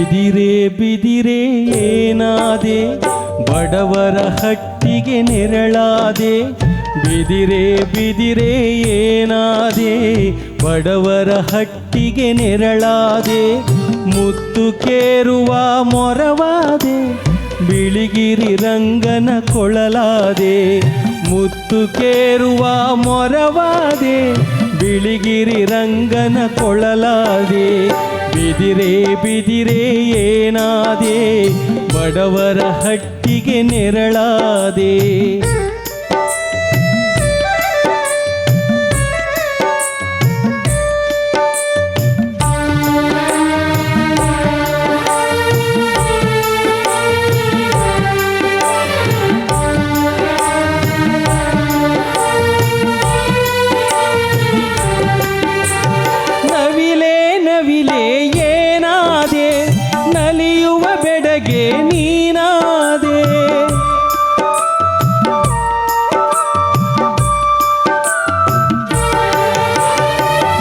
ಬಿದಿರೆ ಬಿದಿರೆ ಏನಾದೆ, ಬಡವರ ಹಟ್ಟಿಗೆ ನೆರಳಾದೆ. ಬಿದಿರೆ ಬಿದಿರೆ ಏನಾದೆ, ಬಡವರ ಹಟ್ಟಿಗೆ ನೆರಳಾದೆ. ಮುತ್ತು ಕೇರುವ ಮೊರವಾದೆ, ಬಿಳಿಗಿರಿ ರಂಗನ ಕೊಳಲಾದೆ. ಮುತ್ತು ಕೇರುವ ಮೊರವಾದೆ, ಬಿಳಿಗಿರಿ ರಂಗನ ಕೊಳಲಾದೆ. ಬಿದಿರೆ ಬಿದಿರೆ ಏನಾದೆ, ಬಡವರ ಹಟ್ಟಿಗೆ ನೆರಳಾದೆ. ನವಿಲೆ ಏನಾದೆ, ನಲಿಯುವ ಬೆಡಗೆ ನೀನಾದೆ.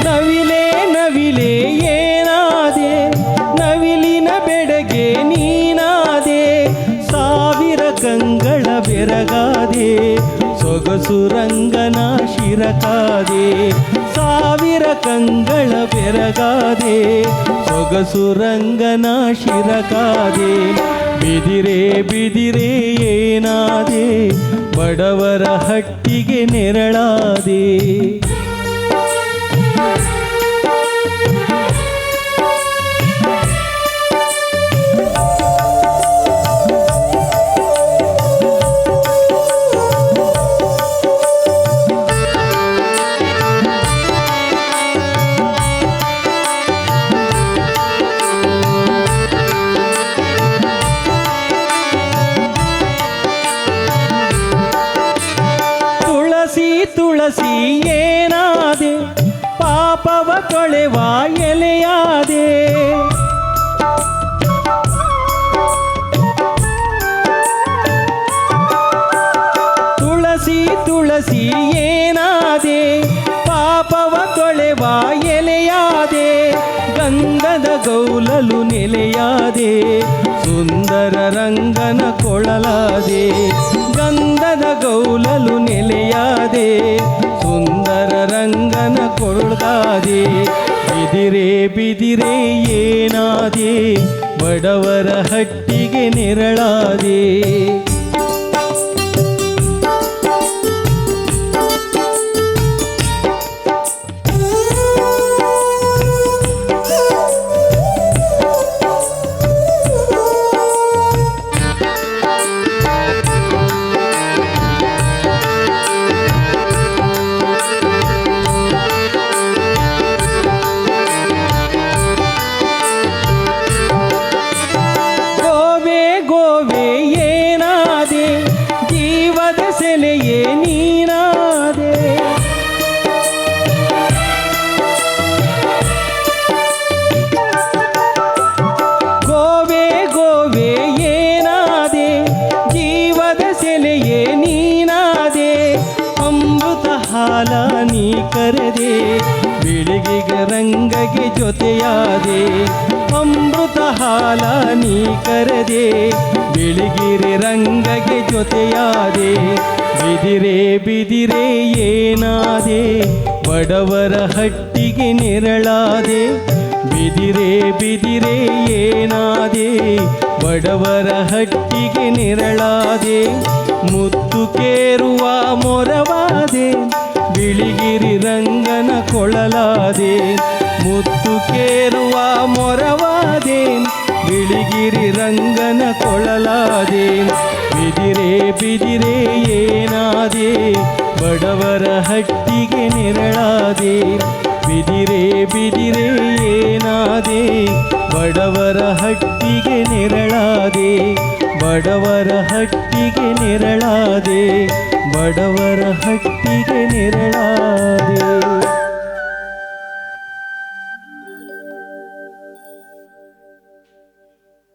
ನವಿಲೆ ನವಿಲೆ ಏನಾದೆ, ನವಿಲಿನ ಬೆಡಗೆ ನೀನಾದೆ. ಸಾವಿರ ಕಂಗಳ ಬೆರಗಾದೆ, ಸೊಗಸು ರಂಗನ ಶಿರಕಾದೆ. ಸಾವಿರ ಕಂಗಳ ಬೆರಗಾದೆ, ಸೊಗಸು ರಂಗನ ಶಿರಕಾದೆ. ಬಿದಿರೆ ಬಿದಿರೆ ಏನಾದೆ, ಬಡವರ ಹಟ್ಟಿಗೆ ನೆರಳಾದೆ. ತುಳಸಿ ಏನಾದೆ, ಪಾಪವ ತೊಳೆವ ಎಲೆಯಾದೆ. ತುಳಸಿ ತುಳಸಿ ಏನಾದೆ, ಪಾಪವ ತೊಳೆವ ಎಲೆಯಾದೆ. ಗಂಧದ ಗೌಲಲು ನೆಲೆಯಾದೆ, ಸುಂದರ ರಂಗನ ಕೊಳಲಾದೆ. ಗಂಧದ ಗೌಲಲು ನೆಲೆಯಾದೆ, ಸುಂದರ ರಂಗನ ಕೊಳಗಾದೆ. ಬಿದಿರೆ ಬಿದಿರೆ ಏನಾದೆ, ಬಡವರ ಹಟ್ಟಿಗೆ ನೆರಳಾದೆ. ಸೆಲೆಯೇ ನೀನಾದೆ. ಗೋವೆ ಗೋವೆ ಏನಾದೆ, ಜೀವದ ಸೆಲೆಯೇ ನೀನಾದೆ. ಅಮೃತ ಹಾಲ ನೀ ಕರೆದೆ, ಬಿಳಿಗಿಗ ರಂಗಗೆ ಜೊತೆಯಾದೆ. ಅಮೃತ ಹಾಲ ನೀ ಕರೆದೆ, ಬಿಳಿಗಿರಿ ರಂಗಗೆ ಜೊತೆಯಾದೆ. ಬಿದಿರೆ ಬಿದಿರೆ ಏನಾದೆ, ಬಡವರ ಹಟ್ಟಿಗೆ ನೆರಳಾದೆ. ಬಿದಿರೆ ಬಿದಿರೆ ಏನಾದೆ, ಬಡವರ ಹಟ್ಟಿಗೆ ನೆರಳಾದೆ. ಮುತ್ತು ಕೇರುವ ಮೊರವಾದೆ, ಬಿಳಿಗಿರಿ ರಂಗನ ಕೊಳಲಾದೆ. ಮುತ್ತು ಕೇರುವ ಮೊರವಾದೆ, ಬಿಳಿಗಿರಿ ರಂಗನ ಕೊಳಲಾದೆ. ಬಿದಿರೆ ಬಿದಿರೆ ಏನಾದೆ, ಬಡವರ ಹಟ್ಟಿಗೆ ನೆರಳಾದೆ. ಬಿದಿರೆ ಬಿದಿರೆ ಏನಾದೆ, ಬಡವರ ಹಟ್ಟಿಗೆ ನೆರಳಾದೆ. ಬಡವರ ಹಟ್ಟಿಗೆ ನೆರಳಾದೆ, ಬಡವರ ಹಟ್ಟಿಗೆ ನೆರಳಾದೆ.